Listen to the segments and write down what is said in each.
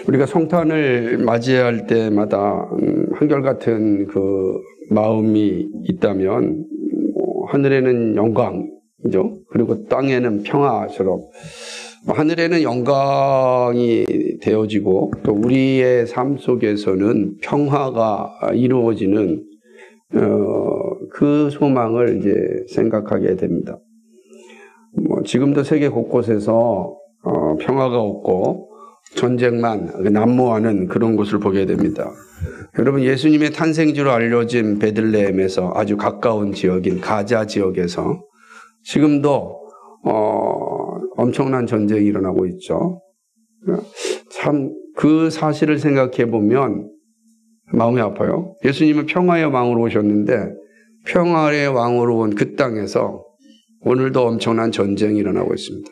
우리가 성탄을 맞이할 때마다 한결같은 그 마음이 있다면 하늘에는 영광이죠. 그리고 땅에는 평화처럼 하늘에는 영광이 되어지고 또 우리의 삶 속에서는 평화가 이루어지는 그 소망을 이제 생각하게 됩니다. 지금도 세계 곳곳에서 평화가 없고 전쟁만 난무하는 그런 곳을 보게 됩니다. 여러분, 예수님의 탄생지로 알려진 베들레헴에서 아주 가까운 지역인 가자 지역에서 지금도 엄청난 전쟁이 일어나고 있죠. 참 그 사실을 생각해 보면 마음이 아파요. 예수님은 평화의 왕으로 오셨는데 평화의 왕으로 온 그 땅에서 오늘도 엄청난 전쟁이 일어나고 있습니다.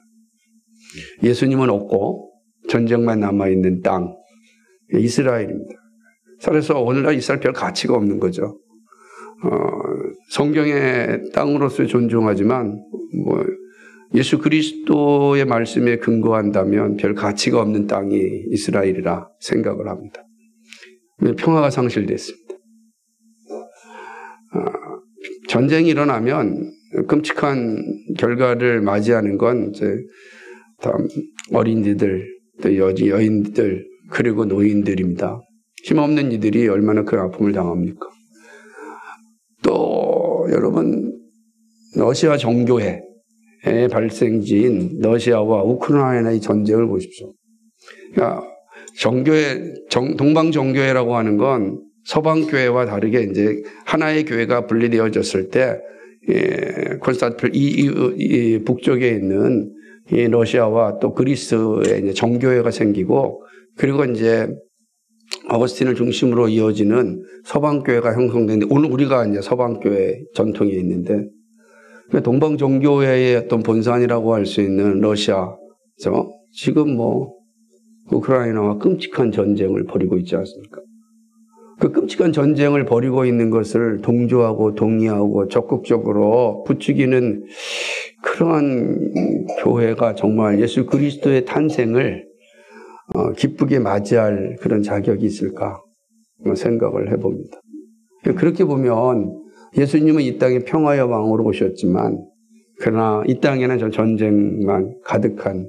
예수님은 없고 전쟁만 남아있는 땅, 이스라엘입니다. 그래서 오늘날 이스라엘 별 가치가 없는 거죠. 성경의 땅으로서 존중하지만 예수 그리스도의 말씀에 근거한다면 별 가치가 없는 땅이 이스라엘이라 생각을 합니다. 평화가 상실됐습니다. 전쟁이 일어나면 끔찍한 결과를 맞이하는 건 이제 어린이들, 또 여인들, 그리고 노인들입니다. 힘없는 이들이 얼마나 큰 아픔을 당합니까? 또 여러분, 러시아 정교회의 발생지인 러시아와 우크라이나의 전쟁을 보십시오. 그러니까 동방 정교회라고 하는 건 서방 교회와 다르게 이제 하나의 교회가 분리되어졌을 때 콘스탄티노플 북쪽에 있는 이 러시아와 또 그리스의 이제 정교회가 생기고, 그리고 이제 어거스틴을 중심으로 이어지는 서방교회가 형성되는데, 오늘 우리가 이제 서방교회 전통이 있는데, 동방 정교회의 어떤 본산이라고 할 수 있는 러시아죠. 지금 우크라이나와 끔찍한 전쟁을 벌이고 있지 않습니까? 그 끔찍한 전쟁을 벌이고 있는 것을 동조하고 동의하고 적극적으로 부추기는 그러한 교회가 정말 예수 그리스도의 탄생을 기쁘게 맞이할 그런 자격이 있을까 생각을 해봅니다. 그렇게 보면 예수님은 이 땅에 평화의 왕으로 오셨지만, 그러나 이 땅에는 전쟁만 가득한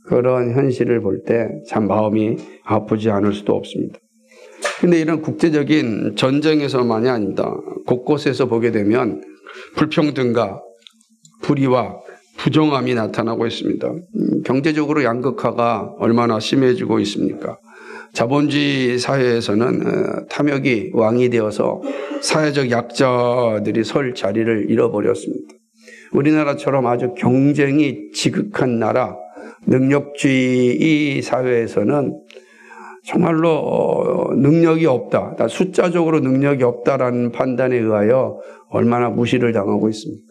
그런 현실을 볼 때 참 마음이 아프지 않을 수도 없습니다. 그런데 이런 국제적인 전쟁에서만이 아닙니다. 곳곳에서 보게 되면 불평등과 불의와 부정함이 나타나고 있습니다. 경제적으로 양극화가 얼마나 심해지고 있습니까? 자본주의 사회에서는 탐욕이 왕이 되어서 사회적 약자들이 설 자리를 잃어버렸습니다. 우리나라처럼 아주 경쟁이 지극한 나라, 능력주의 사회에서는 정말로 능력이 없다, 숫자적으로 능력이 없다라는 판단에 의하여 얼마나 무시를 당하고 있습니까?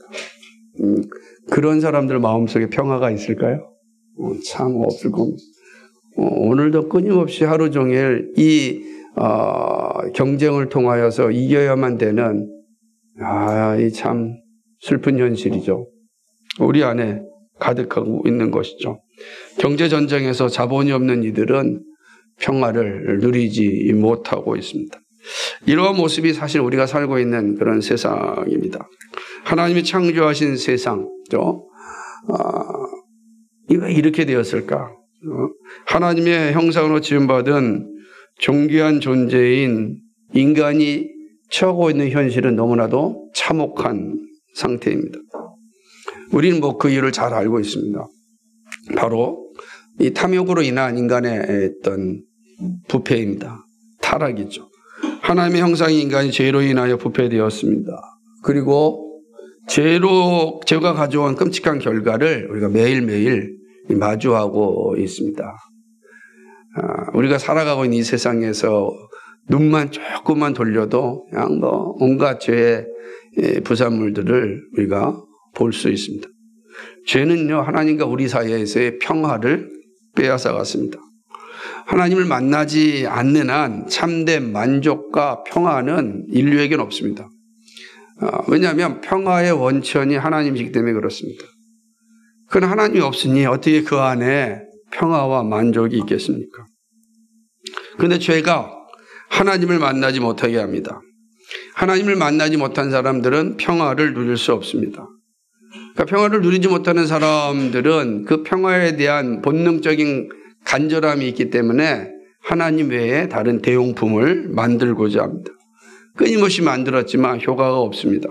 그런 사람들 마음속에 평화가 있을까요? 참 없을 겁니다. 오늘도 끊임없이 하루 종일 이 경쟁을 통하여서 이겨야만 되는 이 참 슬픈 현실이죠. 우리 안에 가득하고 있는 것이죠. 경제 전쟁에서 자본이 없는 이들은 평화를 누리지 못하고 있습니다. 이러한 모습이 사실 우리가 살고 있는 그런 세상입니다. 하나님이 창조하신 세상죠. 왜 이렇게 되었을까? 하나님의 형상으로 지음받은 존귀한 존재인 인간이 처하고 있는 현실은 너무나도 참혹한 상태입니다. 우리는 그 이유를 잘 알고 있습니다. 바로 이 탐욕으로 인한 인간의 어떤 부패입니다. 타락이죠. 하나님의 형상인 인간이 죄로 인하여 부패되었습니다. 그리고 죄가 가져온 끔찍한 결과를 우리가 매일매일 마주하고 있습니다. 우리가 살아가고 있는 이 세상에서 눈만 조금만 돌려도 그냥 온갖 죄의 부산물들을 우리가 볼 수 있습니다. 죄는요, 하나님과 우리 사이에서의 평화를 빼앗아갔습니다. 하나님을 만나지 않는 한 참된 만족과 평화는 인류에게는 없습니다. 왜냐하면 평화의 원천이 하나님이기 때문에 그렇습니다. 그러나 하나님이 없으니 어떻게 그 안에 평화와 만족이 있겠습니까? 그런데 죄가 하나님을 만나지 못하게 합니다. 하나님을 만나지 못한 사람들은 평화를 누릴 수 없습니다. 그러니까 평화를 누리지 못하는 사람들은 그 평화에 대한 본능적인 간절함이 있기 때문에 하나님 외에 다른 대용품을 만들고자 합니다. 끊임없이 만들었지만 효과가 없습니다.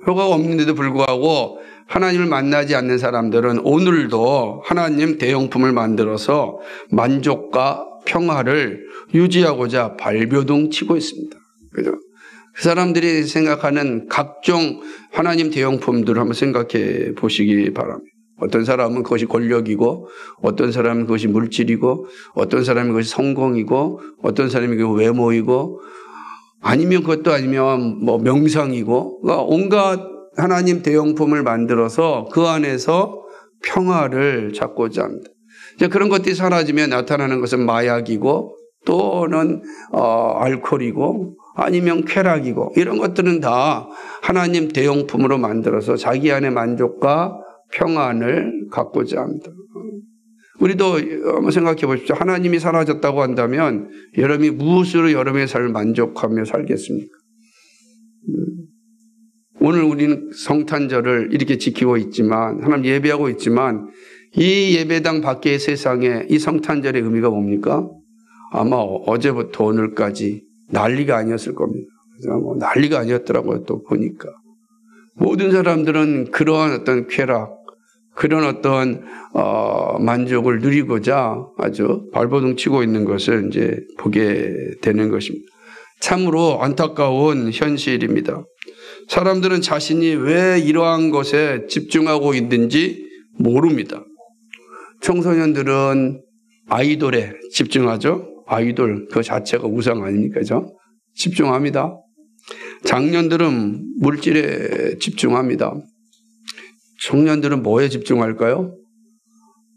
효과가 없는데도 불구하고 하나님을 만나지 않는 사람들은 오늘도 하나님 대용품을 만들어서 만족과 평화를 유지하고자 발버둥 치고 있습니다. 그죠? 그 사람들이 생각하는 각종 하나님 대용품들을 한번 생각해 보시기 바랍니다. 어떤 사람은 그것이 권력이고, 어떤 사람은 그것이 물질이고, 어떤 사람은 그것이 성공이고, 어떤 사람은 그 외모이고, 아니면 그것도 아니면 뭐 명상이고, 그러니까 온갖 하나님 대용품을 만들어서 그 안에서 평화를 찾고자 합니다. 이제 그런 것들이 사라지면 나타나는 것은 마약이고, 또는 알코올이고, 아니면 쾌락이고, 이런 것들은 다 하나님 대용품으로 만들어서 자기 안의 만족과 평안을 갖고자 합니다. 우리도 한번 생각해 보십시오. 하나님이 사라졌다고 한다면 여러분이 무엇으로 여러분의 삶을 만족하며 살겠습니까? 오늘 우리는 성탄절을 이렇게 지키고 있지만, 하나님 예배하고 있지만, 이 예배당 밖의 세상에 이 성탄절의 의미가 뭡니까? 아마 어제부터 오늘까지 난리가 아니었을 겁니다. 뭐 난리가 아니었더라고요. 또 보니까 모든 사람들은 그러한 어떤 쾌락, 그런 어떤 만족을 누리고자 아주 발버둥 치고 있는 것을 이제 보게 되는 것입니다. 참으로 안타까운 현실입니다. 사람들은 자신이 왜 이러한 것에 집중하고 있는지 모릅니다. 청소년들은 아이돌에 집중하죠. 아이돌 그 자체가 우상 아닙니까? 그죠? 집중합니다. 장년들은 물질에 집중합니다. 청년들은 뭐에 집중할까요?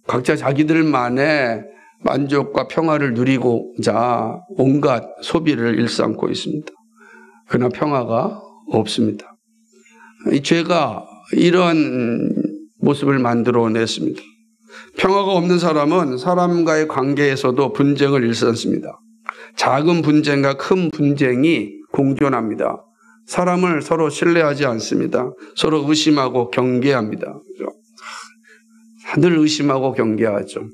각자 자기들만의 만족과 평화를 누리고자 온갖 소비를 일삼고 있습니다. 그러나 평화가 없습니다. 이 죄가 이러한 모습을 만들어냈습니다. 평화가 없는 사람은 사람과의 관계에서도 분쟁을 일삼습니다. 작은 분쟁과 큰 분쟁이 공존합니다. 사람을 서로 신뢰하지 않습니다. 서로 의심하고 경계합니다. 늘 의심하고 경계하죠.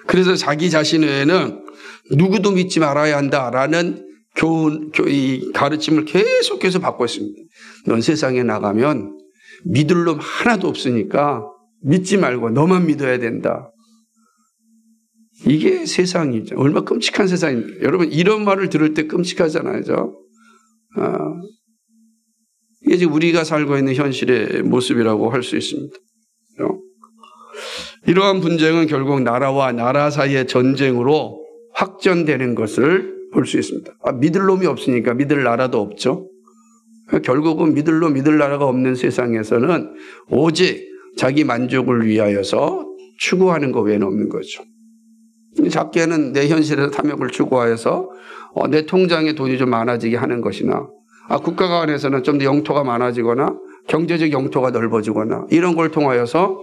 그래서 자기 자신 외에는 누구도 믿지 말아야 한다라는 가르침을 계속해서 받고 있습니다. 넌 세상에 나가면 믿을 놈 하나도 없으니까 믿지 말고 너만 믿어야 된다. 이게 세상이죠. 얼마나 끔찍한 세상입니다. 여러분 이런 말을 들을 때 끔찍하잖아요. 이게 지금 우리가 살고 있는 현실의 모습이라고 할 수 있습니다. 이러한 분쟁은 결국 나라와 나라 사이의 전쟁으로 확전되는 것을 볼 수 있습니다. 믿을 놈이 없으니까 믿을 나라도 없죠. 결국은 믿을 놈, 믿을 나라가 없는 세상에서는 오직 자기 만족을 위하여서 추구하는 것 외에는 없는 거죠. 작게는 내 현실에서 탐욕을 추구하여서 내 통장에 돈이 좀 많아지게 하는 것이나 국가 간에서는 좀 더 영토가 많아지거나 경제적 영토가 넓어지거나 이런 걸 통하여서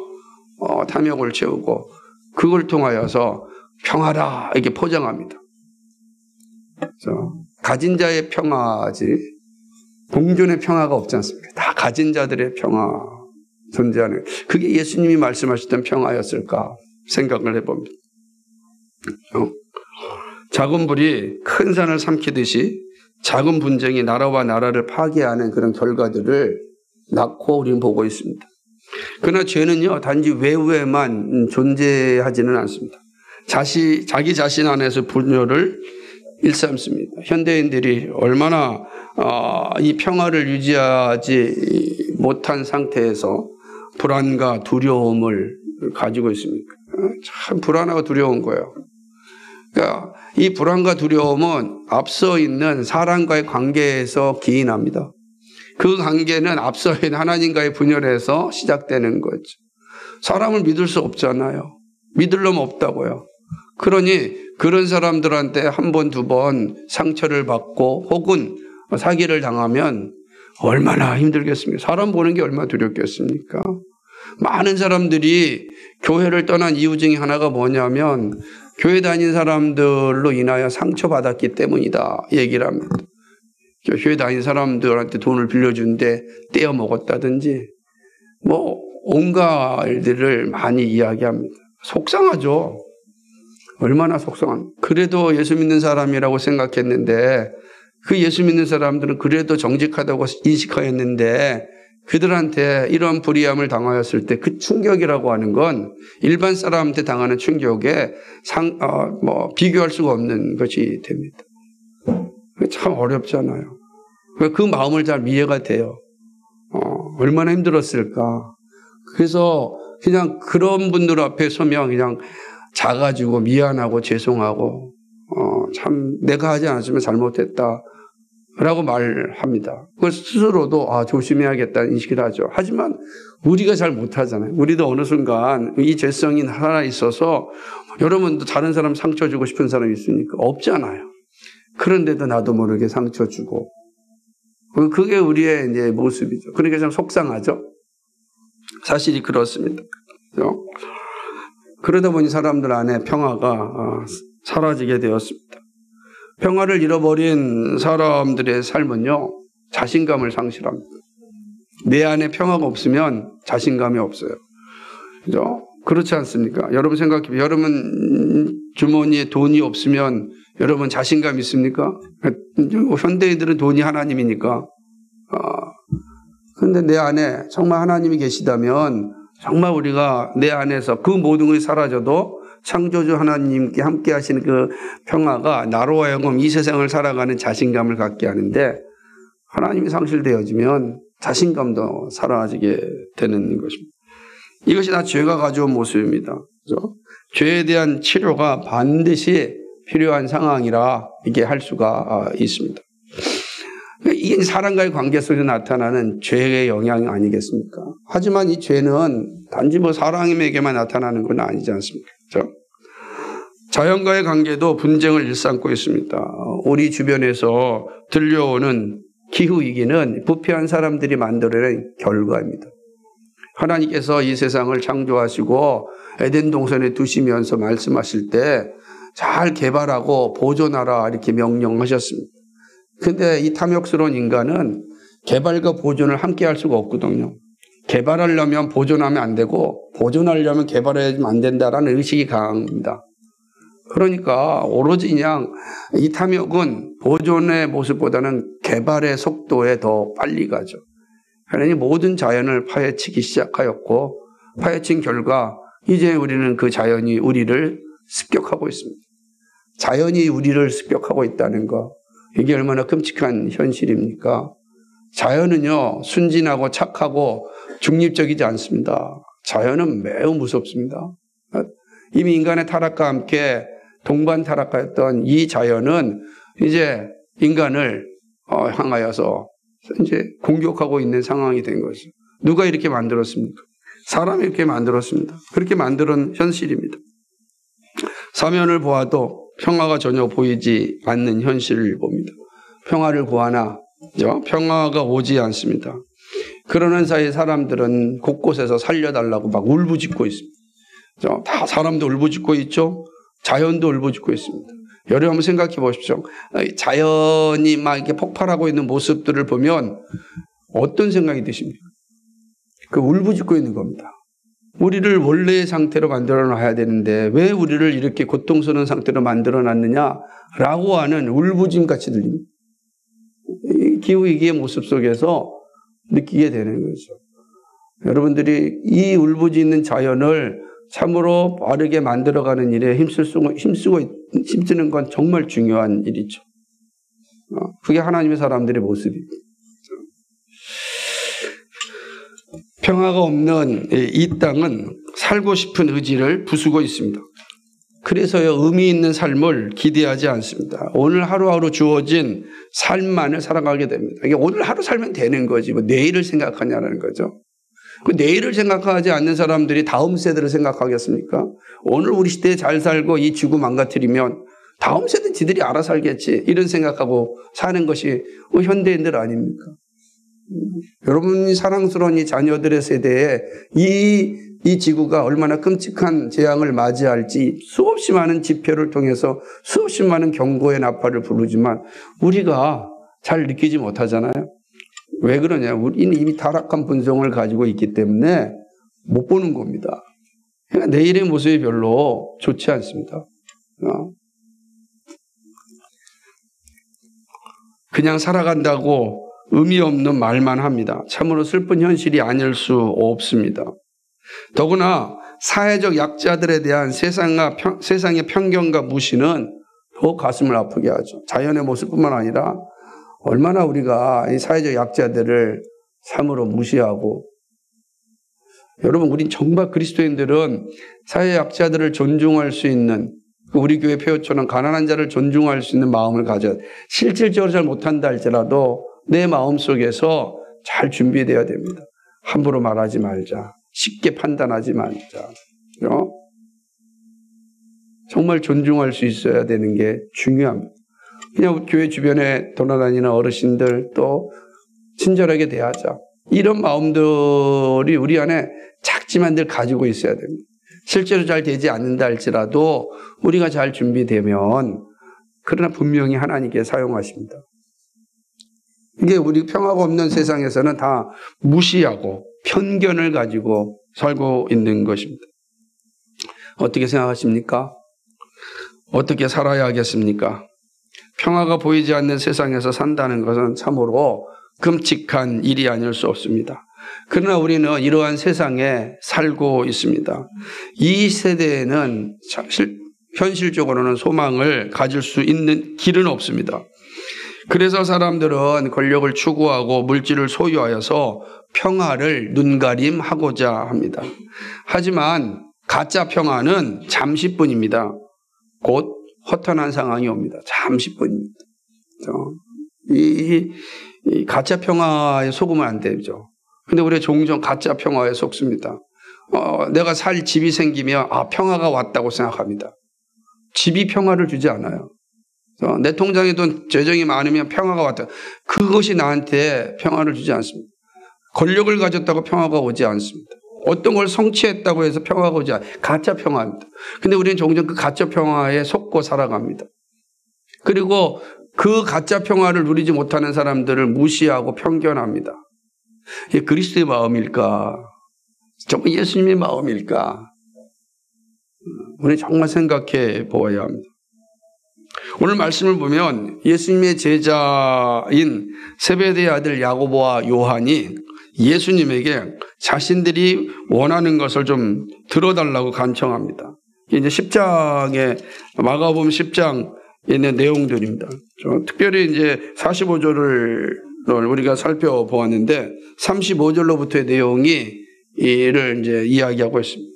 탐욕을 채우고 그걸 통하여서 평화라 이렇게 포장합니다. 가진 자의 평화지 공존의 평화가 없지 않습니까? 다 가진 자들의 평화 존재하는 그게 예수님이 말씀하셨던 평화였을까 생각을 해봅니다. 작은 불이 큰 산을 삼키듯이 작은 분쟁이 나라와 나라를 파괴하는 그런 결과들을 낳고 우리는 보고 있습니다. 그러나 죄는요 단지 외부에만 존재하지는 않습니다. 자기 자신 안에서 분열을 일삼습니다. 현대인들이 얼마나 이 평화를 유지하지 못한 상태에서 불안과 두려움을 가지고 있습니까? 참 불안하고 두려운 거예요. 그러니까 이 불안과 두려움은 앞서 있는 사람과의 관계에서 기인합니다. 그 관계는 앞서 있는 하나님과의 분열에서 시작되는 거죠. 사람을 믿을 수 없잖아요. 믿을 놈 없다고요. 그러니 그런 사람들한테 한 번, 두 번 상처를 받고 혹은 사기를 당하면 얼마나 힘들겠습니까? 사람 보는 게 얼마나 두렵겠습니까? 많은 사람들이 교회를 떠난 이유 중에 하나가 뭐냐면 교회 다닌 사람들로 인하여 상처받았기 때문이다 얘기를 합니다. 교회 다닌 사람들한테 돈을 빌려주는데 떼어 먹었다든지 뭐 온갖 일들을 많이 이야기합니다. 속상하죠. 얼마나 속상한. 그래도 예수 믿는 사람이라고 생각했는데 그 예수 믿는 사람들은 그래도 정직하다고 인식하였는데 그들한테 이런 불의함을 당하였을 때 그 충격이라고 하는 건 일반 사람한테 당하는 충격에 비교할 수가 없는 것이 됩니다. 참 어렵잖아요. 그 마음을 잘 이해가 돼요. 얼마나 힘들었을까. 그래서 그냥 그런 분들 앞에 서면 그냥 작아지고 미안하고 죄송하고 참 내가 하지 않았으면 잘못했다 라고 말합니다. 그걸 스스로도 조심해야겠다는 인식을 하죠. 하지만 우리가 잘 못하잖아요. 우리도 어느 순간 이 죄성이 하나 있어서 여러분도 다른 사람 상처 주고 싶은 사람이 있으니까 없잖아요. 그런데도 나도 모르게 상처 주고 그게 우리의 이제 모습이죠. 그러니까 좀 속상하죠. 사실이 그렇습니다. 그렇죠? 그러다 보니 사람들 안에 평화가 사라지게 되었습니다. 평화를 잃어버린 사람들의 삶은요, 자신감을 상실합니다. 내 안에 평화가 없으면 자신감이 없어요. 그죠? 그렇지 않습니까? 여러분 생각해보세요. 여러분 주머니에 돈이 없으면 여러분 자신감 있습니까? 현대인들은 돈이 하나님이니까. 그런데 내 안에 정말 하나님이 계시다면 정말 우리가 내 안에서 그 모든 것이 사라져도 창조주 하나님께 함께 하시는 그 평화가 나로 하여금 이 세상을 살아가는 자신감을 갖게 하는데 하나님이 상실되어지면 자신감도 사라지게 되는 것입니다. 이것이 다 죄가 가져온 모습입니다. 그렇죠? 죄에 대한 치료가 반드시 필요한 상황이라 이게 할 수가 있습니다. 이게 사람과의 관계 속에서 나타나는 죄의 영향이 아니겠습니까? 하지만 이 죄는 단지 사람에게만 나타나는 건 아니지 않습니까? 그렇죠? 자연과의 관계도 분쟁을 일삼고 있습니다. 우리 주변에서 들려오는 기후위기는 부패한 사람들이 만들어낸 결과입니다. 하나님께서 이 세상을 창조하시고 에덴 동산에 두시면서 말씀하실 때 잘 개발하고 보존하라 이렇게 명령하셨습니다. 근데 이 탐욕스러운 인간은 개발과 보존을 함께 할 수가 없거든요. 개발하려면 보존하면 안 되고 보존하려면 개발하면 안 된다라는 의식이 강합니다. 그러니까 오로지 그냥 이 탐욕은 보존의 모습보다는 개발의 속도에 더 빨리 가죠. 하나님 모든 자연을 파헤치기 시작하였고 파헤친 결과 이제 우리는 그 자연이 우리를 습격하고 있습니다. 자연이 우리를 습격하고 있다는 거 이게 얼마나 끔찍한 현실입니까? 자연은요 순진하고 착하고 중립적이지 않습니다. 자연은 매우 무섭습니다. 이미 인간의 타락과 함께 동반 타락하였던 이 자연은 이제 인간을 향하여서 이제 공격하고 있는 상황이 된 것이죠. 누가 이렇게 만들었습니까? 사람이 이렇게 만들었습니다. 그렇게 만드는 현실입니다. 사면을 보아도 평화가 전혀 보이지 않는 현실을 봅니다. 평화를 구하나 평화가 오지 않습니다. 그러는 사이 사람들은 곳곳에서 살려달라고 막 울부짖고 있습니다. 다 사람도 울부짖고 있죠. 자연도 울부짖고 있습니다. 여러분 한번 생각해 보십시오. 자연이 막 이렇게 폭발하고 있는 모습들을 보면 어떤 생각이 드십니까? 그 울부짖고 있는 겁니다. 우리를 원래의 상태로 만들어 놔야 되는데 왜 우리를 이렇게 고통스러운 상태로 만들어 놨느냐라고 하는 울부짖음 같이 들립니다. 기후위기의 모습 속에서 느끼게 되는 거죠. 여러분들이 이 울부짖는 자연을 참으로 바르게 만들어가는 일에 힘쓰는 건 정말 중요한 일이죠. 그게 하나님의 사람들의 모습입니다. 평화가 없는 이 땅은 살고 싶은 의지를 부수고 있습니다. 그래서요 의미 있는 삶을 기대하지 않습니다. 오늘 하루하루 주어진 삶만을 살아가게 됩니다. 이게 오늘 하루 살면 되는 거지 내일을 생각하냐는 거죠. 그 내일을 생각하지 않는 사람들이 다음 세대를 생각하겠습니까? 오늘 우리 시대에 잘 살고 이 지구 망가뜨리면 다음 세대는 지들이 알아 살겠지 이런 생각하고 사는 것이 현대인들 아닙니까? 여러분이 사랑스러운 이 자녀들의 세대에 이 이 지구가 얼마나 끔찍한 재앙을 맞이할지 수없이 많은 집회를 통해서 수없이 많은 경고의 나팔을 부르지만 우리가 잘 느끼지 못하잖아요. 왜 그러냐? 우리는 이미 타락한 본성을 가지고 있기 때문에 못 보는 겁니다. 그러니까 내일의 모습이 별로 좋지 않습니다. 그냥 살아간다고 의미 없는 말만 합니다. 참으로 슬픈 현실이 아닐 수 없습니다. 더구나 사회적 약자들에 대한 세상의 편견과 무시는 더 가슴을 아프게 하죠. 자연의 모습뿐만 아니라 얼마나 우리가 이 사회적 약자들을 참으로 무시하고, 여러분, 우린 정말 그리스도인들은 사회 약자들을 존중할 수 있는, 우리 교회 표어처럼 가난한 자를 존중할 수 있는 마음을 가져야 돼. 실질적으로 잘 못한다 할지라도 내 마음속에서 잘 준비되어야 됩니다. 함부로 말하지 말자. 쉽게 판단하지 말자. 정말 존중할 수 있어야 되는 게 중요합니다. 그냥 교회 주변에 돌아다니는 어르신들 또 친절하게 대하자. 이런 마음들이 우리 안에 작지만 늘 가지고 있어야 됩니다. 실제로 잘 되지 않는다 할지라도 우리가 잘 준비되면, 그러나 분명히 하나님께 사용하십니다. 이게 우리 평화가 없는 세상에서는 다 무시하고 편견을 가지고 살고 있는 것입니다. 어떻게 생각하십니까? 어떻게 살아야 하겠습니까? 평화가 보이지 않는 세상에서 산다는 것은 참으로 끔찍한 일이 아닐 수 없습니다. 그러나 우리는 이러한 세상에 살고 있습니다. 이 세대에는 현실적으로는 소망을 가질 수 있는 길은 없습니다. 그래서 사람들은 권력을 추구하고 물질을 소유하여서 평화를 눈가림하고자 합니다. 하지만 가짜 평화는 잠시뿐입니다. 곧 허탄한 상황이 옵니다. 잠시뿐입니다. 이 가짜 평화에 속으면 안 되죠. 근데 우리가 종종 가짜 평화에 속습니다. 내가 살 집이 생기면 평화가 왔다고 생각합니다. 집이 평화를 주지 않아요. 내 통장에 돈 재정이 많으면 평화가 왔다. 그것이 나한테 평화를 주지 않습니다. 권력을 가졌다고 평화가 오지 않습니다. 어떤 걸 성취했다고 해서 평화가 오지 않아요. 가짜 평화입니다. 근데 우리는 종종 그 가짜 평화에 속고 살아갑니다. 그리고 그 가짜 평화를 누리지 못하는 사람들을 무시하고 편견합니다. 이게 그리스도의 마음일까? 정말 예수님의 마음일까? 우리 정말 생각해 보아야 합니다. 오늘 말씀을 보면 예수님의 제자인 세베대의 아들 야고보와 요한이 예수님에게 자신들이 원하는 것을 좀 들어달라고 간청합니다. 이제 10장에, 마가복음 10장에 있는 내용들입니다. 특별히 이제 45절을 우리가 살펴보았는데 35절로부터의 내용이 이를 이제 이야기하고 있습니다.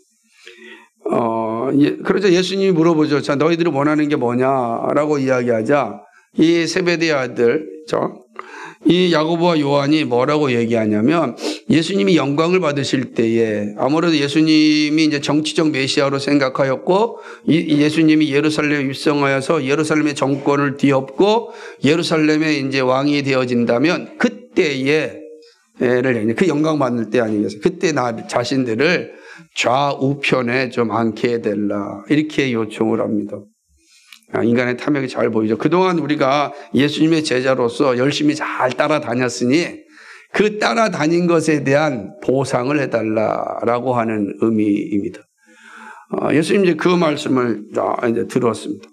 그러자 예수님이 물어보죠. 자, 너희들이 원하는 게 뭐냐라고 이야기하자 이 세베대의 아들, 이 야고보와 요한이 뭐라고 얘기하냐면, 예수님이 영광을 받으실 때에 아무래도 예수님이 이제 정치적 메시아로 생각하였고, 예수님이 예루살렘에 입성하여서 예루살렘의 정권을 뒤엎고 예루살렘의 이제 왕이 되어진다면 그때에 그 영광 받을 때 아니겠어요? 그때 나 자신들을 좌우편에 좀 앉게 해달라, 이렇게 요청을 합니다. 인간의 탐욕이 잘 보이죠. 그동안 우리가 예수님의 제자로서 열심히 잘 따라다녔으니 그 따라다닌 것에 대한 보상을 해달라라고 하는 의미입니다. 예수님 이제 그 말씀을 이제 들었습니다.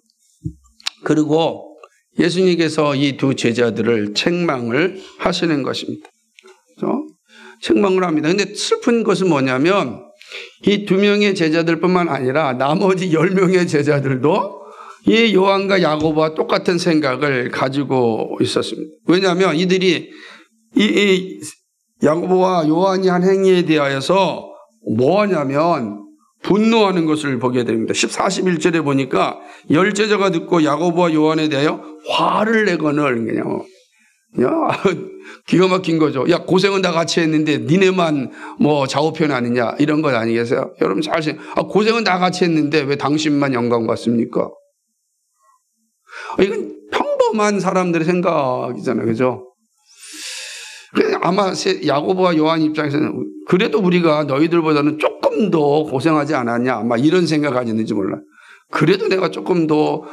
그리고 예수님께서 이 두 제자들을 책망을 하시는 것입니다. 책망을 합니다. 근데 슬픈 것은 뭐냐면 이 두 명의 제자들뿐만 아니라 나머지 10명의 제자들도 이 요한과 야고보와 똑같은 생각을 가지고 있었습니다. 왜냐하면 이들이 이 야고보와 요한이 한 행위에 대하여서 뭐하냐면 분노하는 것을 보게 됩니다. 41절에 보니까 10제자가 듣고 야고보와 요한에 대하여 화를 내거늘, 그냥 기가 막힌 거죠. 야, 고생은 다 같이 했는데 니네만 뭐 좌우편 아니냐, 이런 것 아니겠어요? 여러분 잘 생각해요. 고생은 다 같이 했는데 왜 당신만 영광 받습니까? 이건 평범한 사람들의 생각이잖아요. 그죠? 아마 야고보와 요한 입장에서는 그래도 우리가 너희들보다는 조금 조금 더 고생하지 않았냐, 아마 이런 생각을 가졌는지 몰라요. 그래도 내가 조금 더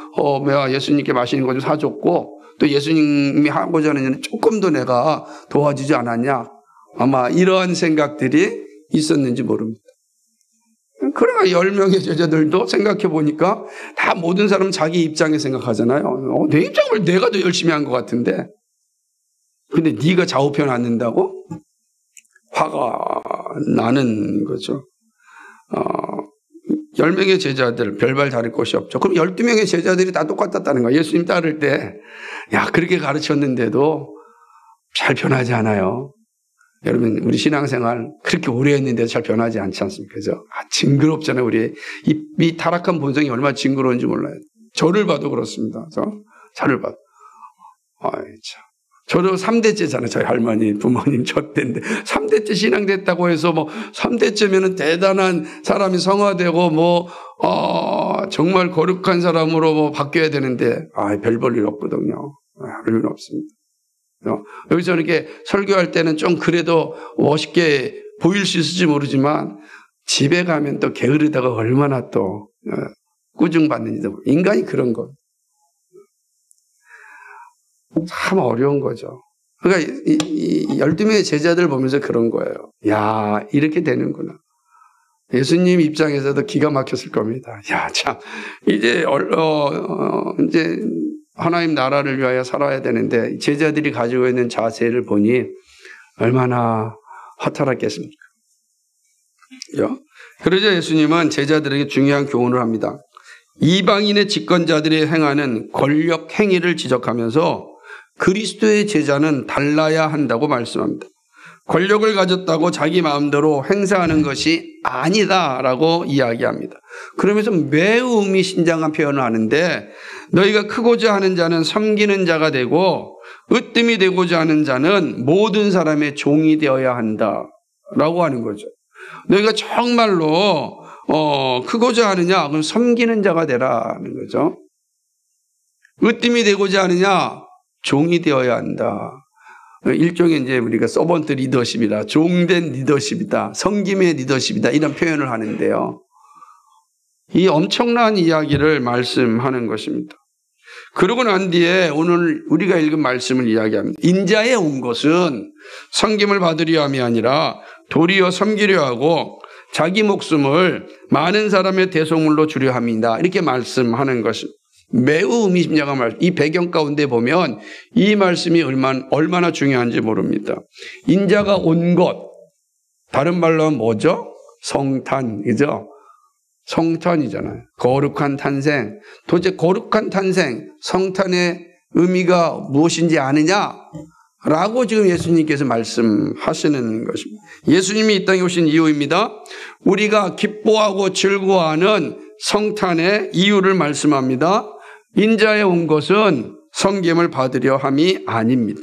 예수님께 맛있는 거 좀 사줬고 또 예수님이 하고자 하는 일은 조금 더 내가 도와주지 않았냐, 아마 이러한 생각들이 있었는지 모릅니다. 그러나 10명의 제자들도 생각해 보니까 다 모든 사람은 자기 입장에 생각하잖아요. 내 입장을 내가 더 열심히 한 것 같은데, 근데 네가 좌우편 앉는다고? 화가 나는 거죠. 10명의 제자들 별발 다를 것이 없죠. 그럼 12명의 제자들이 다 똑같았다는 거예요. 예수님 따를 때 야, 그렇게 가르쳤는데도 잘 변하지 않아요. 여러분, 우리 신앙생활 그렇게 오래 했는데도 잘 변하지 않지 않습니까? 그죠? 징그럽잖아요. 우리 이 타락한 본성이 얼마나 징그러운지 몰라요. 저를 봐도 그렇습니다. 저를 봐도. 참. 저도 3대째잖아요. 저희 할머니, 부모님 저 때인데 3대째 신앙됐다고 해서 3대째면은 대단한 사람이 성화되고 정말 거룩한 사람으로 바뀌어야 되는데 별 볼 일 없거든요. 별 일 없습니다. 여기서 이렇게 설교할 때는 좀 그래도 멋있게 보일 수 있을지 모르지만 집에 가면 또 게으르다가 얼마나 또 꾸중받는지도 모르고, 인간이 그런 거. 참 어려운 거죠. 그러니까 이 12명의 제자들 보면서 그런 거예요. 야, 이렇게 되는구나. 예수님 입장에서도 기가 막혔을 겁니다. 야, 참, 이제 하나님 나라를 위하여 살아야 되는데 제자들이 가지고 있는 자세를 보니 얼마나 허탈했겠습니까? 그러자 예수님은 제자들에게 중요한 교훈을 합니다. 이방인의 집권자들이 행하는 권력 행위를 지적하면서 그리스도의 제자는 달라야 한다고 말씀합니다. 권력을 가졌다고 자기 마음대로 행사하는 것이 아니다라고 이야기합니다. 그러면서 매우 의미심장한 표현을 하는데, 너희가 크고자 하는 자는 섬기는 자가 되고 으뜸이 되고자 하는 자는 모든 사람의 종이 되어야 한다라고 하는 거죠. 너희가 정말로 크고자 하느냐? 그럼 섬기는 자가 되라는 거죠. 으뜸이 되고자 하느냐? 종이 되어야 한다. 일종의 이제 우리가 서번트 리더십이다, 종된 리더십이다, 섬김의 리더십이다, 이런 표현을 하는데요. 이 엄청난 이야기를 말씀하는 것입니다. 그러고 난 뒤에 오늘 우리가 읽은 말씀을 이야기합니다. 인자에 온 것은 섬김을 받으려 함이 아니라 도리어 섬기려 하고 자기 목숨을 많은 사람의 대속물로 주려 함이다. 이렇게 말씀하는 것입니다. 매우 의미심장한 말씀. 이 배경 가운데 보면 이 말씀이 얼마나 중요한지 모릅니다. 인자가 온 것, 다른 말로 하면 뭐죠? 성탄이죠. 성탄이잖아요. 거룩한 탄생. 도대체 거룩한 탄생, 성탄의 의미가 무엇인지 아느냐? 라고 지금 예수님께서 말씀하시는 것입니다. 예수님이 이 땅에 오신 이유입니다. 우리가 기뻐하고 즐거워하는 성탄의 이유를 말씀합니다. 인자에 온 것은 섬김을 받으려 함이 아닙니다.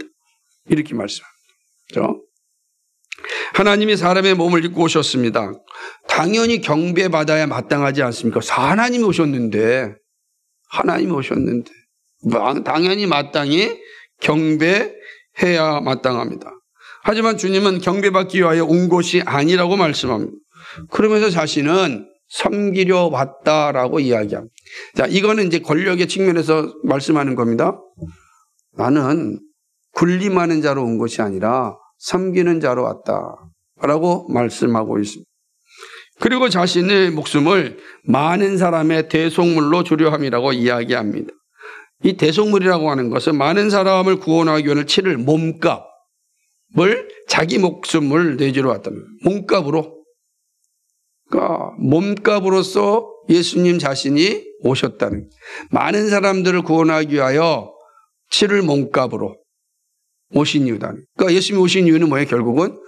이렇게 말씀합니다. 하나님이 사람의 몸을 입고 오셨습니다. 당연히 경배받아야 마땅하지 않습니까? 하나님이 오셨는데 당연히 마땅히 경배해야 마땅합니다. 하지만 주님은 경배받기 위하여 온 것이 아니라고 말씀합니다. 그러면서 자신은 섬기려 왔다라고 이야기합니다. 자, 이거는 이제 권력의 측면에서 말씀하는 겁니다. 나는 군림하는 자로 온 것이 아니라 섬기는 자로 왔다라고 말씀하고 있습니다. 그리고 자신의 목숨을 많은 사람의 대속물로 주려 함이라고 이야기합니다. 이 대속물이라고 하는 것은 많은 사람을 구원하기 위해 치를 몸값을 자기 목숨을 내주러 왔다는 거예요. 몸값으로. 그러니까 몸값으로서 예수님 자신이 오셨다는 거예요. 많은 사람들을 구원하기 위하여 치를 몸값으로 오신 이유다. 그러니까 예수님이 오신 이유는 뭐예요? 결국은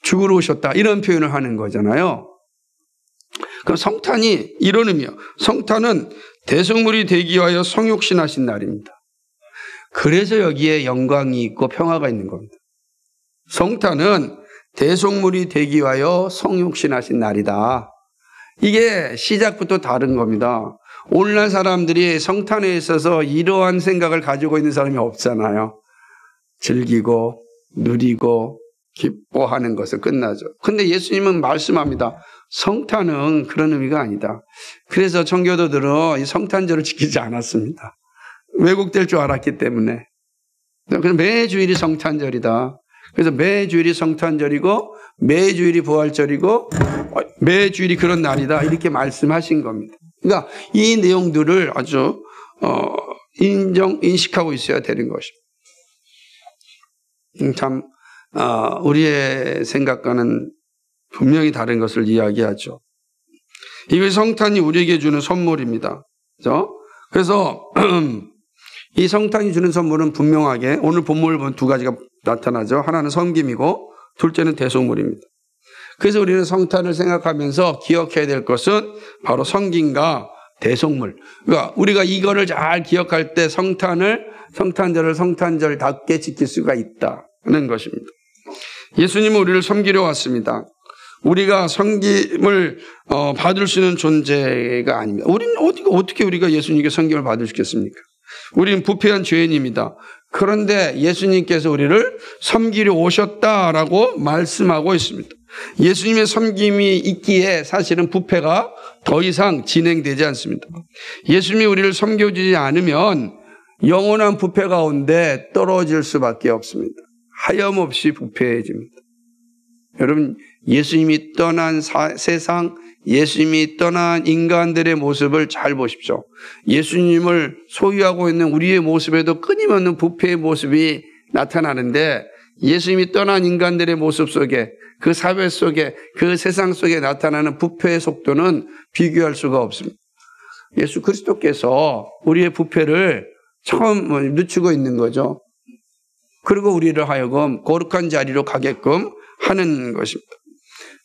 죽으러 오셨다, 이런 표현을 하는 거잖아요. 그럼 성탄이 이런 의미예요. 성탄은 대속물이 되기 위하여 성육신하신 날입니다. 그래서 여기에 영광이 있고 평화가 있는 겁니다. 성탄은 대속물이 되기 위하여 성육신하신 날이다. 이게 시작부터 다른 겁니다. 오늘날 사람들이 성탄에 있어서 이러한 생각을 가지고 있는 사람이 없잖아요. 즐기고 누리고 기뻐하는 것을 끝나죠. 근데 예수님은 말씀합니다. 성탄은 그런 의미가 아니다. 그래서 청교도들은 이 성탄절을 지키지 않았습니다. 왜곡될 줄 알았기 때문에. 그래서 매주일이 성탄절이다. 그래서 매주일이 성탄절이고 매주일이 부활절이고 매주일이 그런 날이다. 이렇게 말씀하신 겁니다. 그러니까 이 내용들을 아주 인식하고 있어야 되는 것입니다. 참 우리의 생각과는 분명히 다른 것을 이야기하죠. 이것이 성탄이 우리에게 주는 선물입니다. 그래서 이 성탄이 주는 선물은 분명하게 오늘 본문을 보면 두 가지가 나타나죠. 하나는 섬김이고 둘째는 대속물입니다. 그래서 우리는 성탄을 생각하면서 기억해야 될 것은 바로 섬김과 대속물. 그러니까 우리가 이거를 잘 기억할 때 성탄절을 성탄절답게 지킬 수가 있다는 것입니다. 예수님은 우리를 섬기려 왔습니다. 우리가 섬김을 받을 수 있는 존재가 아닙니다. 우리는 어떻게 우리가 예수님께 섬김을 받을 수 있겠습니까? 우리는 부패한 죄인입니다. 그런데 예수님께서 우리를 섬기려 오셨다라고 말씀하고 있습니다. 예수님의 섬김이 있기에 사실은 부패가 더 이상 진행되지 않습니다. 예수님이 우리를 섬겨주지 않으면 영원한 부패 가운데 떨어질 수밖에 없습니다. 하염없이 부패해집니다. 여러분, 예수님이 떠난 세상, 예수님이 떠난 인간들의 모습을 잘 보십시오. 예수님을 소유하고 있는 우리의 모습에도 끊임없는 부패의 모습이 나타나는데 예수님이 떠난 인간들의 모습 속에 그 사회 속에 그 세상 속에 나타나는 부패의 속도는 비교할 수가 없습니다. 예수 그리스도께서 우리의 부패를 처음 늦추고 있는 거죠. 그리고 우리를 하여금 거룩한 자리로 가게끔 하는 것입니다.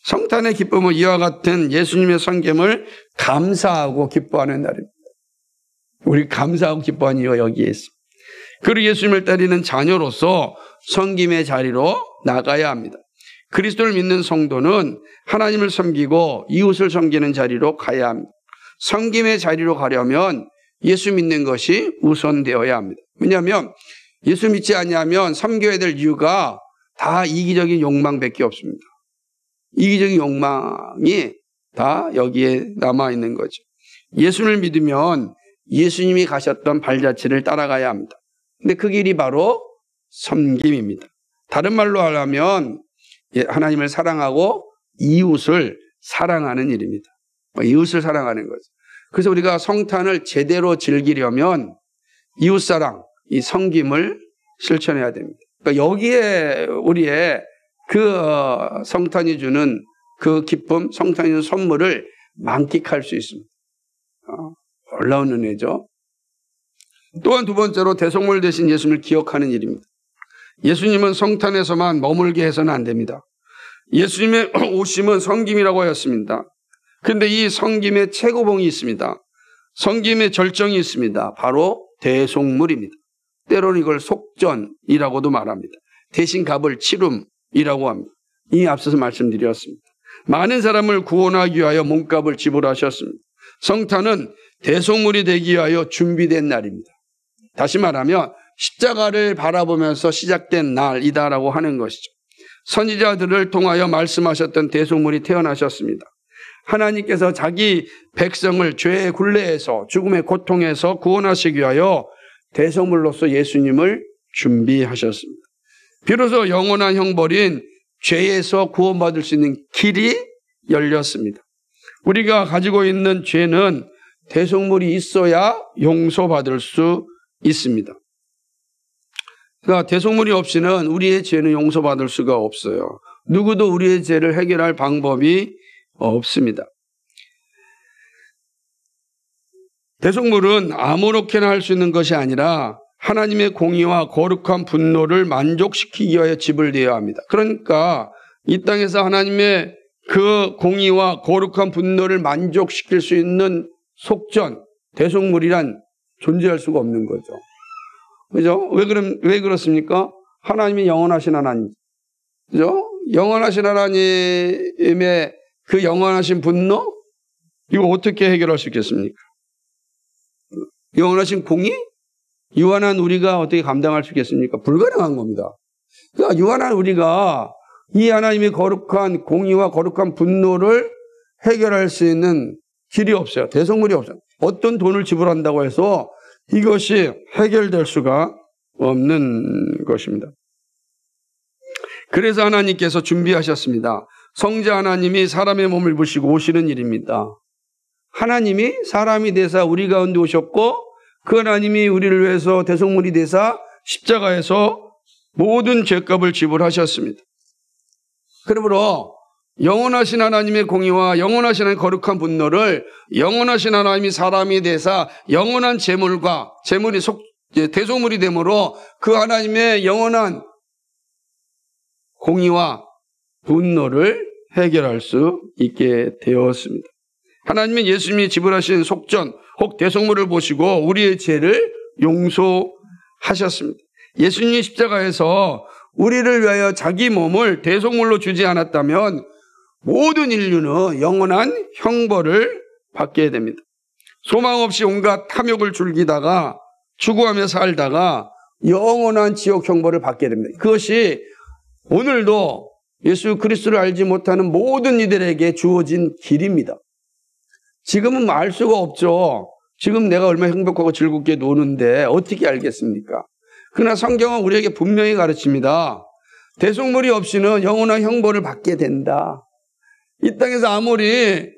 성탄의 기쁨은 이와 같은 예수님의 섬김을 감사하고 기뻐하는 날입니다. 우리 감사하고 기뻐하는 이유가 여기에 있습니다. 그리고 예수님을 따르는 자녀로서 섬김의 자리로 나가야 합니다. 그리스도를 믿는 성도는 하나님을 섬기고 이웃을 섬기는 자리로 가야 합니다. 섬김의 자리로 가려면 예수 믿는 것이 우선되어야 합니다. 왜냐하면 예수 믿지 않으면 섬겨야 될 이유가 다 이기적인 욕망밖에 없습니다. 이기적인 욕망이 다 여기에 남아있는 거죠. 예수를 믿으면 예수님이 가셨던 발자취를 따라가야 합니다. 근데 그 길이 바로 섬김입니다. 다른 말로 하려면 하나님을 사랑하고 이웃을 사랑하는 일입니다. 이웃을 사랑하는 거죠. 그래서 우리가 성탄을 제대로 즐기려면 이웃사랑, 이 섬김을 실천해야 됩니다. 그러니까 여기에 우리의 그 성탄이 주는 그 기쁨, 성탄이 주는 선물을 만끽할 수 있습니다. 놀라운 은혜죠. 또한 두 번째로 대속물 대신 예수님을 기억하는 일입니다. 예수님은 성탄에서만 머물게 해서는 안 됩니다. 예수님의 오심은 섬김이라고 하였습니다. 그런데 이 섬김의 최고봉이 있습니다. 섬김의 절정이 있습니다. 바로 대속물입니다. 때로는 이걸 속전이라고도 말합니다. 대신 값을 치름이라고 합니다. 이 앞서서 말씀드렸습니다. 많은 사람을 구원하기 위하여 몸값을 지불하셨습니다. 성탄은 대속물이 되기 위하여 준비된 날입니다. 다시 말하면 십자가를 바라보면서 시작된 날이다라고 하는 것이죠. 선지자들을 통하여 말씀하셨던 대속물이 태어나셨습니다. 하나님께서 자기 백성을 죄의 굴레에서 죽음의 고통에서 구원하시기 위하여 대속물로서 예수님을 준비하셨습니다. 비로소 영원한 형벌인 죄에서 구원받을 수 있는 길이 열렸습니다. 우리가 가지고 있는 죄는 대속물이 있어야 용서받을 수 있습니다. 그러니까 대속물이 없이는 우리의 죄는 용서받을 수가 없어요. 누구도 우리의 죄를 해결할 방법이 없습니다. 대속물은 아무렇게나 할 수 있는 것이 아니라 하나님의 공의와 거룩한 분노를 만족시키기 위하여 지불되어야 합니다. 그러니까 이 땅에서 하나님의 그 공의와 거룩한 분노를 만족시킬 수 있는 속전, 대속물이란 존재할 수가 없는 거죠. 그죠? 왜 그렇습니까? 하나님이 영원하신 하나님. 그죠? 영원하신 하나님의 그 영원하신 분노? 이거 어떻게 해결할 수 있겠습니까? 영원하신 공의? 유한한 우리가 어떻게 감당할 수 있겠습니까? 불가능한 겁니다. 그러니까 유한한 우리가 이 하나님의 거룩한 공의와 거룩한 분노를 해결할 수 있는 길이 없어요. 대속물이 없어요. 어떤 돈을 지불한다고 해서 이것이 해결될 수가 없는 것입니다. 그래서 하나님께서 준비하셨습니다. 성자 하나님이 사람의 몸을 입으시고 오시는 일입니다. 하나님이 사람이 되사 우리 가운데 오셨고 그 하나님이 우리를 위해서 대속물이 되사 십자가에서 모든 죄값을 지불하셨습니다. 그러므로 영원하신 하나님의 공의와 영원하신 하나님의 거룩한 분노를 영원하신 하나님이 사람이 되사 영원한 재물이 대속물이 되므로 그 하나님의 영원한 공의와 분노를 해결할 수 있게 되었습니다. 하나님은 예수님이 지불하신 속전 혹 대속물을 보시고 우리의 죄를 용서하셨습니다. 예수님이 십자가에서 우리를 위하여 자기 몸을 대속물로 주지 않았다면 모든 인류는 영원한 형벌을 받게 됩니다. 소망 없이 온갖 탐욕을 즐기다가 추구하며 살다가 영원한 지옥 형벌을 받게 됩니다. 그것이 오늘도 예수 그리스도를 알지 못하는 모든 이들에게 주어진 길입니다. 지금은 알 수가 없죠. 지금 내가 얼마나 행복하고 즐겁게 노는데 어떻게 알겠습니까? 그러나 성경은 우리에게 분명히 가르칩니다. 대속물이 없이는 영원한 형벌을 받게 된다. 이 땅에서 아무리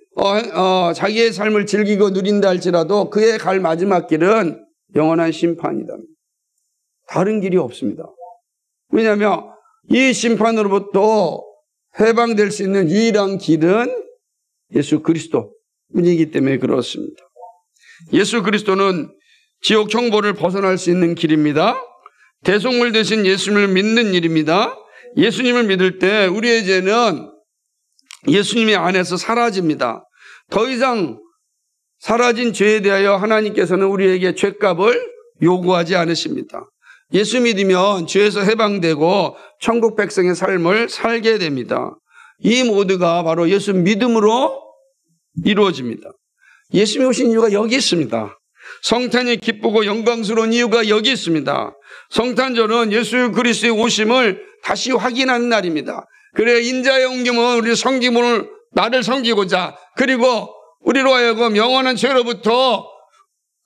자기의 삶을 즐기고 누린다 할지라도 그의 갈 마지막 길은 영원한 심판이다. 다른 길이 없습니다. 왜냐하면 이 심판으로부터 해방될 수 있는 유일한 길은 예수 그리스도이기 때문에 그렇습니다. 예수 그리스도는 지옥 형벌을 벗어날 수 있는 길입니다. 대속물 대신 예수님을 믿는 일입니다. 예수님을 믿을 때 우리의 죄는 예수님의 안에서 사라집니다. 더 이상 사라진 죄에 대하여 하나님께서는 우리에게 죄값을 요구하지 않으십니다. 예수 믿으면 죄에서 해방되고 천국 백성의 삶을 살게 됩니다. 이 모두가 바로 예수 믿음으로 이루어집니다. 예수님이 오신 이유가 여기 있습니다. 성탄이 기쁘고 영광스러운 이유가 여기 있습니다. 성탄절은 예수 그리스도의 오심을 다시 확인하는 날입니다. 그래 인자의 옮김은 우리 섬김을 나를 섬기고자 그리고 우리로 하여금 영원한 죄로부터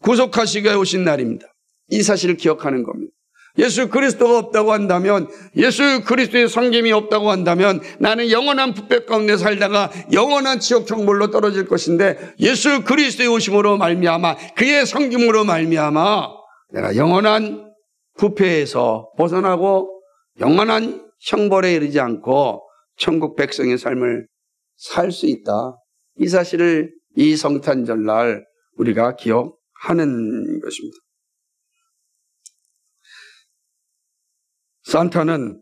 구속하시기 위해 오신 날입니다. 이 사실을 기억하는 겁니다. 예수 그리스도가 없다고 한다면 예수 그리스도의 섬김이 없다고 한다면 나는 영원한 부패 가운데 살다가 영원한 지옥 형벌로 떨어질 것인데 예수 그리스도의 오심으로 말미암아 그의 섬김으로 말미암아 내가 영원한 부패에서 벗어나고 영원한 형벌에 이르지 않고 천국 백성의 삶을 살 수 있다. 이 사실을 이 성탄절날 우리가 기억하는 것입니다. 산타는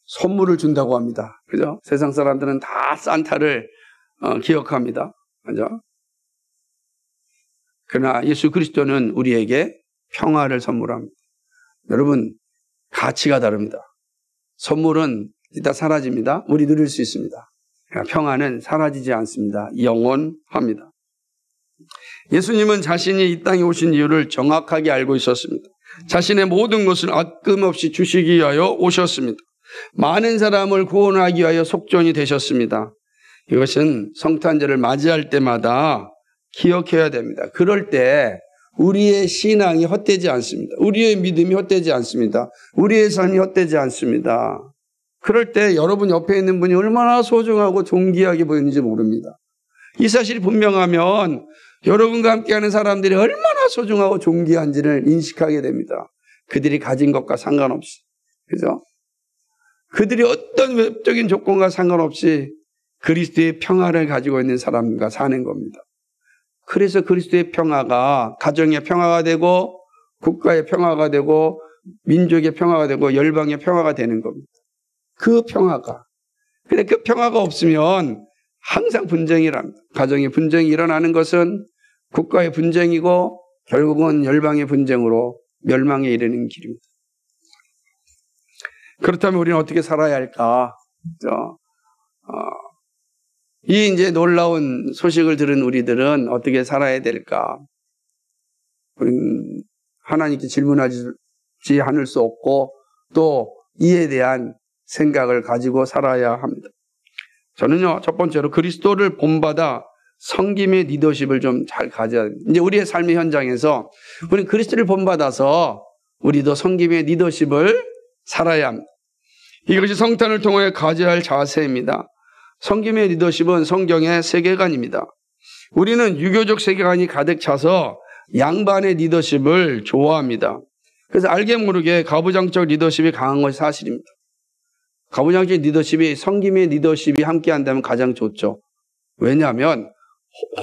선물을 준다고 합니다. 그죠? 세상 사람들은 다 산타를 기억합니다. 그죠? 그러나 예수 그리스도는 우리에게 평화를 선물합니다. 여러분, 가치가 다릅니다. 선물은 이따 사라집니다. 우리 누릴 수 있습니다. 평화는 사라지지 않습니다. 영원합니다. 예수님은 자신이 이 땅에 오신 이유를 정확하게 알고 있었습니다. 자신의 모든 것을 아낌없이 주시기 위하여 오셨습니다. 많은 사람을 구원하기 위하여 속전이 되셨습니다. 이것은 성탄절을 맞이할 때마다 기억해야 됩니다. 그럴 때 우리의 신앙이 헛되지 않습니다. 우리의 믿음이 헛되지 않습니다. 우리의 삶이 헛되지 않습니다. 그럴 때 여러분 옆에 있는 분이 얼마나 소중하고 존귀하게 보이는지 모릅니다. 이 사실이 분명하면 여러분과 함께하는 사람들이 얼마나 소중하고 존귀한지를 인식하게 됩니다. 그들이 가진 것과 상관없이. 그죠? 그들이 어떤 외적인 조건과 상관없이 그리스도의 평화를 가지고 있는 사람과 사는 겁니다. 그래서 그리스도의 평화가 가정의 평화가 되고 국가의 평화가 되고 민족의 평화가 되고 열방의 평화가 되는 겁니다. 그 평화가. 근데 그 평화가 없으면 항상 분쟁이랍니다. 가정의 분쟁이 일어나는 것은 국가의 분쟁이고 결국은 열방의 분쟁으로 멸망에 이르는 길입니다. 그렇다면 우리는 어떻게 살아야 할까? 이 이제 놀라운 소식을 들은 우리들은 어떻게 살아야 될까? 우리는 하나님께 질문하지 않을 수 없고 또 이에 대한 생각을 가지고 살아야 합니다. 저는요, 첫 번째로 그리스도를 본받아 섬김의 리더십을 좀 잘 가져야 됩니다. 이제 우리의 삶의 현장에서 우리 그리스도를 본받아서 우리도 섬김의 리더십을 살아야 합니다. 이것이 성탄을 통해 가져야 할 자세입니다. 섬김의 리더십은 성경의 세계관입니다. 우리는 유교적 세계관이 가득 차서 양반의 리더십을 좋아합니다. 그래서 알게 모르게 가부장적 리더십이 강한 것이 사실입니다. 가부장적 리더십이 섬김의 리더십이 함께한다면 가장 좋죠. 왜냐하면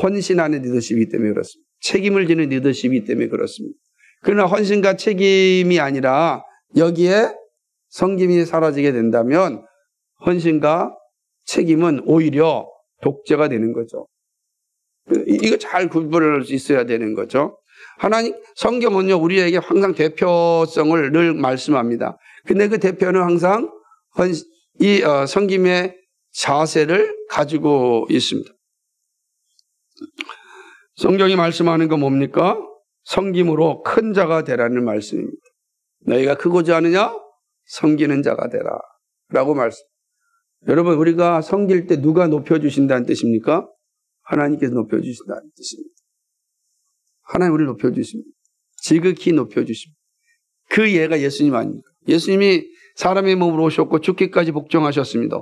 헌신하는 리더십이기 때문에 그렇습니다. 책임을 지는 리더십이기 때문에 그렇습니다. 그러나 헌신과 책임이 아니라 여기에 섬김이 사라지게 된다면 헌신과 책임은 오히려 독재가 되는 거죠. 이거 잘 구별할 수 있어야 되는 거죠. 하나님, 성경은요, 우리에게 항상 대표성을 늘 말씀합니다. 근데 그 대표는 항상 섬김의 자세를 가지고 있습니다. 성경이 말씀하는 건 뭡니까? 섬김으로 큰 자가 되라는 말씀입니다. 너희가 크고자 하느냐? 섬기는 자가 되라. 라고 말씀. 여러분, 우리가 섬길 때 누가 높여주신다는 뜻입니까? 하나님께서 높여주신다는 뜻입니다. 하나님 우리를 높여주십니다. 지극히 높여주십니다. 그 예가 예수님 아닙니까? 예수님이 사람의 몸으로 오셨고 죽기까지 복종하셨습니다.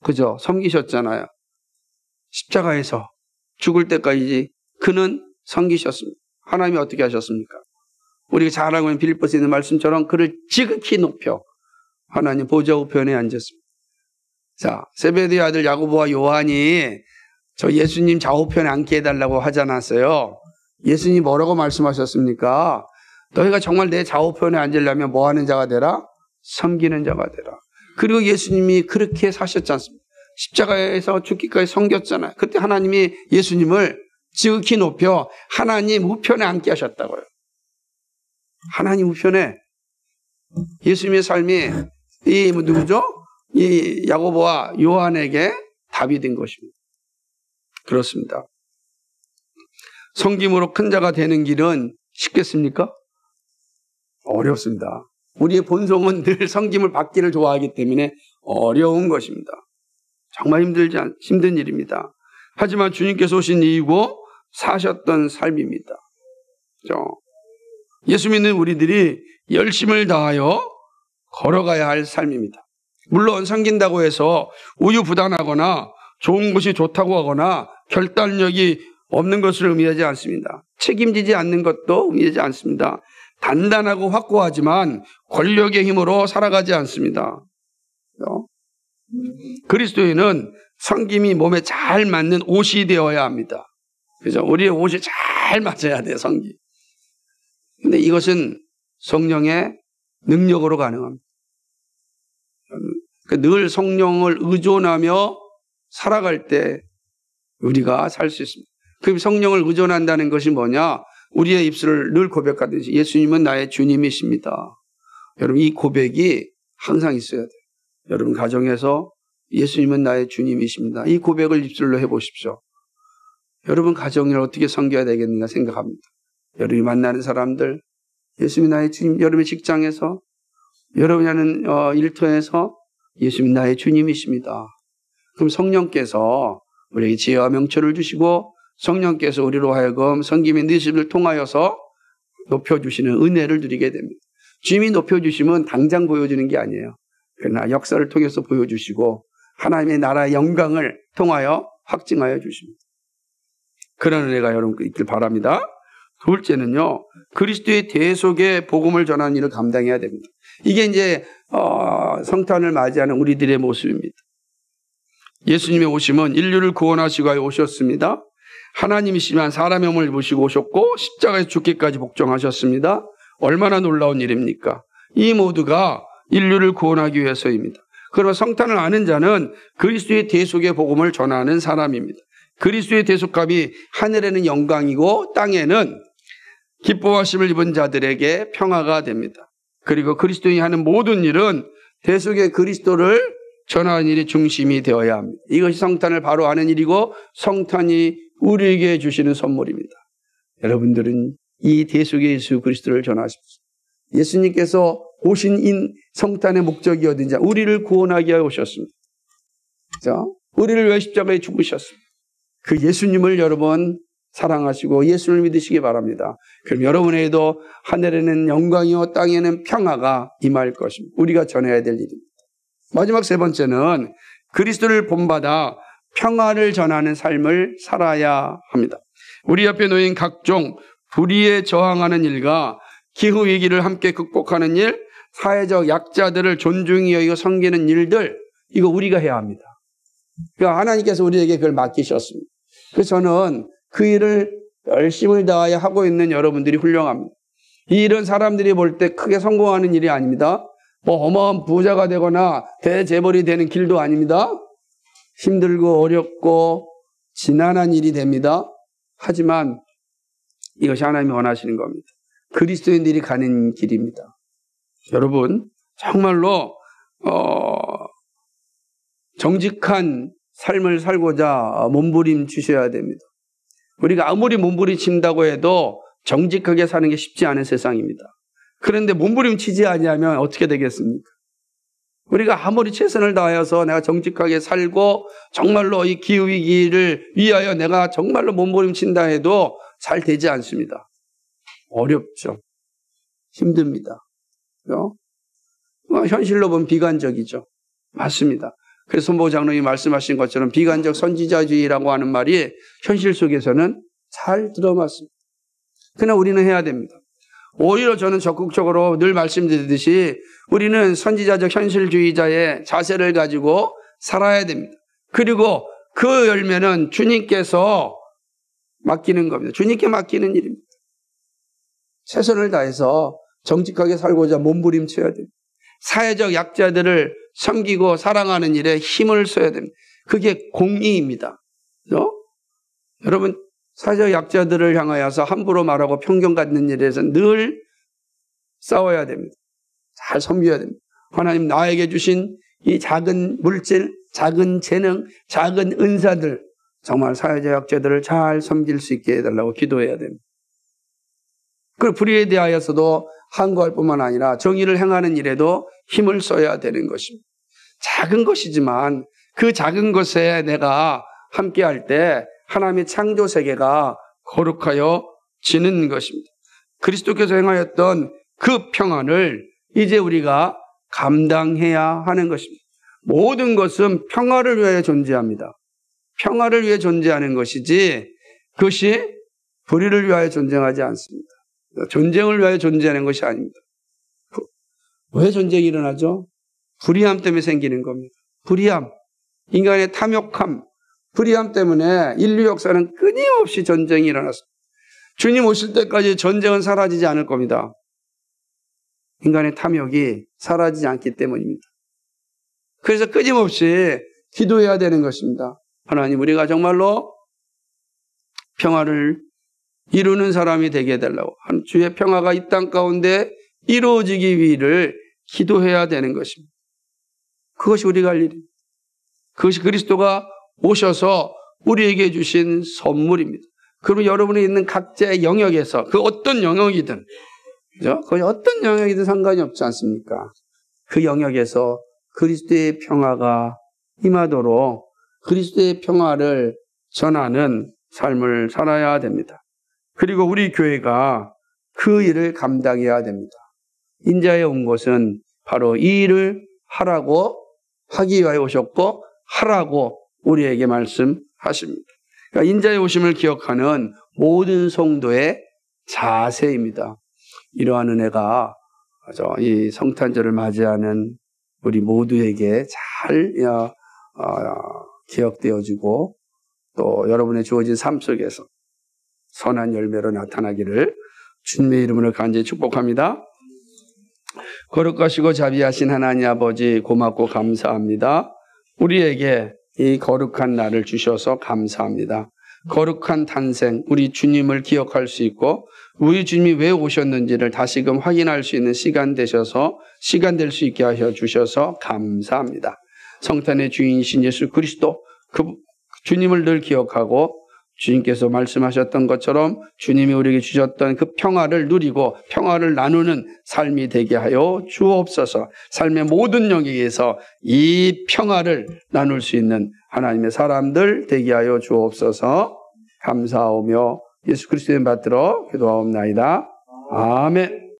그죠? 섬기셨잖아요. 십자가에서 죽을 때까지 그는 섬기셨습니다. 하나님이 어떻게 하셨습니까? 우리가 잘 알고 있는 빌립보서에 있는 말씀처럼 그를 지극히 높여 하나님 보좌 우편에 앉았습니다. 자, 세베대의 아들 야고보와 요한이 저 예수님 좌우편에 앉게 해달라고 하지 않았어요? 예수님이 뭐라고 말씀하셨습니까? 너희가 정말 내 좌우편에 앉으려면 뭐 하는 자가 되라? 섬기는 자가 되라. 그리고 예수님이 그렇게 사셨지 않습니까? 십자가에서 죽기까지 섬겼잖아요. 그때 하나님이 예수님을 지극히 높여 하나님 우편에 앉게 하셨다고요. 하나님 우편에 예수님의 삶이 누구죠? 이 야고보와 요한에게 답이 된 것입니다. 그렇습니다. 섬김으로 큰 자가 되는 길은 쉽겠습니까? 어렵습니다. 우리의 본성은 늘 섬김을 받기를 좋아하기 때문에 어려운 것입니다. 정말 힘든 일입니다. 하지만 주님께서 오신 이유고 사셨던 삶입니다. 그렇죠? 예수 믿는 우리들이 열심을 다하여 걸어가야 할 삶입니다. 물론 섬긴다고 해서 우유부단하거나 좋은 것이 좋다고 하거나 결단력이 없는 것을 의미하지 않습니다. 책임지지 않는 것도 의미하지 않습니다. 단단하고 확고하지만 권력의 힘으로 살아가지 않습니다. 그리스도인은 섬김이 몸에 잘 맞는 옷이 되어야 합니다. 그죠? 우리의 옷이 잘 맞아야 돼요, 섬김. 근데 이것은 성령의 능력으로 가능합니다. 늘 성령을 의존하며 살아갈 때 우리가 살 수 있습니다. 그 성령을 의존한다는 것이 뭐냐? 우리의 입술을 늘 고백하듯이 예수님은 나의 주님이십니다. 여러분, 이 고백이 항상 있어야 돼요. 여러분 가정에서 예수님은 나의 주님이십니다. 이 고백을 입술로 해보십시오. 여러분 가정을 어떻게 섬겨야 되겠는가 생각합니다. 여러분이 만나는 사람들, 예수님이 나의 주님, 여러분의 직장에서, 여러분이 하는 일터에서 예수님이 나의 주님이십니다. 그럼 성령께서 우리에게 지혜와 명철을 주시고 성령께서 우리로 하여금 섬김의 리더십을 통하여서 높여주시는 은혜를 누리게 됩니다. 주님이 높여주시면 당장 보여주는 게 아니에요. 그러나 역사를 통해서 보여주시고 하나님의 나라의 영광을 통하여 확증하여 주십니다. 그런 은혜가 여러분께 있길 바랍니다. 둘째는요, 그리스도의 대속의 복음을 전하는 일을 감당해야 됩니다. 이게 이제 성탄을 맞이하는 우리들의 모습입니다. 예수님의 오심은 인류를 구원하시기 위하여 오셨습니다. 하나님이시지만 사람의 몸을 입으시고 오셨고 십자가에서 죽기까지 복종하셨습니다. 얼마나 놀라운 일입니까? 이 모두가 인류를 구원하기 위해서입니다. 그러나 성탄을 아는 자는 그리스도의 대속의 복음을 전하는 사람입니다. 그리스도의 대속감이 하늘에는 영광이고 땅에는 기뻐하심을 입은 자들에게 평화가 됩니다. 그리고 그리스도인이 하는 모든 일은 대속의 그리스도를 전하는 일이 중심이 되어야 합니다. 이것이 성탄을 바로 아는 일이고 성탄이 우리에게 주시는 선물입니다. 여러분들은 이 대속의 예수 그리스도를 전하십시오. 예수님께서 오신 성탄의 목적이 어딘지 우리를 구원하기 위해 오셨습니다. 그렇죠? 우리를 위해 십자가에 죽으셨습니다. 그 예수님을 여러분 사랑하시고 예수를 믿으시기 바랍니다. 그럼 여러분에게도 하늘에는 영광이요 땅에는 평화가 임할 것입니다. 우리가 전해야 될 일입니다. 마지막 세 번째는 그리스도를 본받아 평화를 전하는 삶을 살아야 합니다. 우리 옆에 놓인 각종 불의에 저항하는 일과 기후위기를 함께 극복하는 일, 사회적 약자들을 존중히 여기고 섬기는 일들, 이거 우리가 해야 합니다. 그러니까 하나님께서 우리에게 그걸 맡기셨습니다. 그래서 저는 그 일을 열심을 다하여 하고 있는 여러분들이 훌륭합니다. 이런 사람들이 볼 때 크게 성공하는 일이 아닙니다. 뭐 어마어마한 부자가 되거나 대재벌이 되는 길도 아닙니다. 힘들고 어렵고 지난한 일이 됩니다. 하지만 이것이 하나님이 원하시는 겁니다. 그리스도인들이 가는 길입니다. 여러분 정말로 정직한 삶을 살고자 몸부림 주셔야 됩니다. 우리가 아무리 몸부림친다고 해도 정직하게 사는 게 쉽지 않은 세상입니다. 그런데 몸부림치지 아니하면 어떻게 되겠습니까? 우리가 아무리 최선을 다하여서 내가 정직하게 살고 정말로 이 기후위기를 위하여 내가 정말로 몸부림친다 해도 잘 되지 않습니다. 어렵죠. 힘듭니다. 현실로 보면 비관적이죠. 맞습니다. 그래서 손보 장로님이 말씀하신 것처럼 비관적 선지자주의라고 하는 말이 현실 속에서는 잘 들어맞습니다. 그러나 우리는 해야 됩니다. 오히려 저는 적극적으로 늘 말씀드리듯이 우리는 선지자적 현실주의자의 자세를 가지고 살아야 됩니다. 그리고 그 열매는 주님께서 맡기는 겁니다. 주님께 맡기는 일입니다. 최선을 다해서 정직하게 살고자 몸부림쳐야 됩니다. 사회적 약자들을 섬기고 사랑하는 일에 힘을 써야 됩니다. 그게 공의입니다. 그렇죠? 여러분 사회적 약자들을 향하여서 함부로 말하고 편견 갖는 일에서 늘 싸워야 됩니다. 잘 섬겨야 됩니다. 하나님 나에게 주신 이 작은 물질, 작은 재능, 작은 은사들 정말 사회적 약자들을 잘 섬길 수 있게 해달라고 기도해야 됩니다. 그리고 불의에 대하여서도 항거할 뿐만 아니라 정의를 행하는 일에도 힘을 써야 되는 것입니다. 작은 것이지만 그 작은 것에 내가 함께할 때 하나님의 창조 세계가 거룩하여지는 것입니다. 그리스도께서 행하였던 그 평안을 이제 우리가 감당해야 하는 것입니다. 모든 것은 평화를 위하여 존재합니다. 평화를 위해 존재하는 것이지 그것이 불의를 위하여 존재하지 않습니다. 전쟁을 위하여 존재하는 것이 아닙니다. 왜 전쟁이 일어나죠? 불의함 때문에 생기는 겁니다. 불의함, 인간의 탐욕함, 불의함 때문에 인류 역사는 끊임없이 전쟁이 일어났습니다. 주님 오실 때까지 전쟁은 사라지지 않을 겁니다. 인간의 탐욕이 사라지지 않기 때문입니다. 그래서 끊임없이 기도해야 되는 것입니다. 하나님, 우리가 정말로 평화를 이루는 사람이 되게 해달라고, 주의 평화가 이 땅 가운데 이루어지기 위를 기도해야 되는 것입니다. 그것이 우리가 할 일입니다. 그것이 그리스도가 오셔서 우리에게 주신 선물입니다. 그러면 여러분이 있는 각자의 영역에서 그 어떤 영역이든, 그죠? 그 어떤 영역이든 상관이 없지 않습니까? 그 영역에서 그리스도의 평화가 임하도록 그리스도의 평화를 전하는 삶을 살아야 됩니다. 그리고 우리 교회가 그 일을 감당해야 됩니다. 인자에 온 것은 바로 이 일을 하기 위하여 오셨고 하라고 우리에게 말씀하십니다. 그러니까 인자의 오심을 기억하는 모든 성도의 자세입니다. 이러한 은혜가 이 성탄절을 맞이하는 우리 모두에게 잘 기억되어지고 또 여러분의 주어진 삶 속에서 선한 열매로 나타나기를 주님의 이름으로 간절히 축복합니다. 거룩하시고 자비하신 하나님 아버지, 고맙고 감사합니다. 우리에게 이 거룩한 날을 주셔서 감사합니다. 거룩한 탄생, 우리 주님을 기억할 수 있고 우리 주님이 왜 오셨는지를 다시금 확인할 수 있는 시간 될 수 있게 하여 주셔서 감사합니다. 성탄의 주인이신 예수 그리스도, 그 주님을 늘 기억하고 주님께서 말씀하셨던 것처럼 주님이 우리에게 주셨던 그 평화를 누리고 평화를 나누는 삶이 되게 하여 주옵소서. 삶의 모든 영역에서 이 평화를 나눌 수 있는 하나님의 사람들 되게 하여 주옵소서. 감사하며 예수 그리스도의 이름 받들어 기도하옵나이다. 아멘.